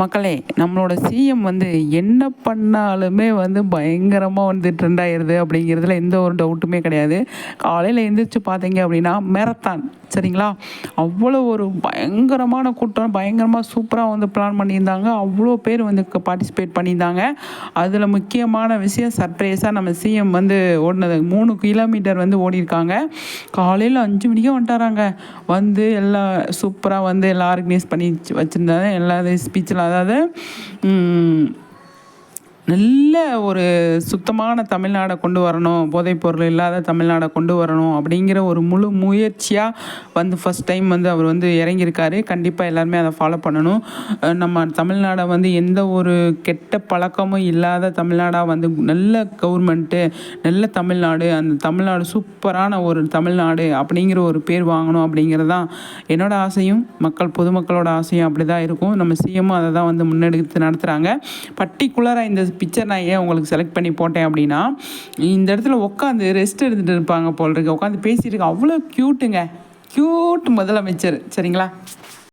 மக்களே, நம்மளோட சிஎம் வந்து என்ன பண்ணாலுமே வந்து பயங்கரமாக வந்து ட்ரெண்ட் ஆயிடுது அப்படிங்கிறதுல எந்த ஒரு டவுட்டுமே கிடையாது. காலையில் எழுந்திரிச்சு பார்த்தீங்க அப்படின்னா மேரத்தான், சரிங்களா? அவ்வளோ ஒரு பயங்கரமான கூட்டம், பயங்கரமாக சூப்பராக வந்து பிளான் பண்ணியிருந்தாங்க. அவ்வளோ பேர் வந்து பார்ட்டிசிபேட் பண்ணியிருந்தாங்க. அதில் முக்கியமான விஷயம் சர்ப்ரைஸாக நம்ம சிஎம் வந்து ஓடினது 3 கிலோமீட்டர் வந்து ஓடிருக்காங்க. காலையில் 5 மணிக்கே வந்துட்டாராங்க. வந்து எல்லாம் சூப்பராக வந்து எல்லாம் ஆர்கனைஸ் பண்ணி வச்சுருந்தாங்க. எல்லா ஸ்பீச்சில் அதாவது நல்ல ஒரு சுத்தமான தமிழ்நாடை கொண்டு வரணும், போதைப்பொருள் இல்லாத தமிழ்நாடை கொண்டு வரணும் அப்படிங்கிற ஒரு முழு முயற்சியாக வந்து ஃபஸ்ட் டைம் வந்து அவர் வந்து இறங்கியிருக்காரு. கண்டிப்பாக எல்லாருமே அதை ஃபாலோ பண்ணணும். நம்ம தமிழ்நாடை வந்து எந்த ஒரு கெட்ட பழக்கமும் இல்லாத தமிழ்நாடாக வந்து நல்ல கவர்மெண்ட்டு, நல்ல தமிழ்நாடு, அந்த தமிழ்நாடு சூப்பரான ஒரு தமிழ்நாடு அப்படிங்கிற ஒரு பேர் வாங்கணும் அப்படிங்கிறது தான் என்னோடய ஆசையும், பொதுமக்களோட ஆசையும் அப்படி தான் இருக்கும். நம்ம சிஎம்மும் அதை தான் வந்து முன்னெடுத்து நடத்துகிறாங்க. பர்டிகுலராக இந்த பிக்சர் நான் ஏன் உங்களுக்கு செலக்ட் பண்ணி போட்டேன் அப்படின்னா, இந்த இடத்துல உட்காந்து ரெஸ்ட் எடுத்துகிட்டு இருப்பாங்க போல் இருக்கு, உட்காந்து பேசிட்டு இருக்க, அவ்வளோ க்யூட்டுங்க, க்யூட் முதலமைச்சர், சரிங்களா?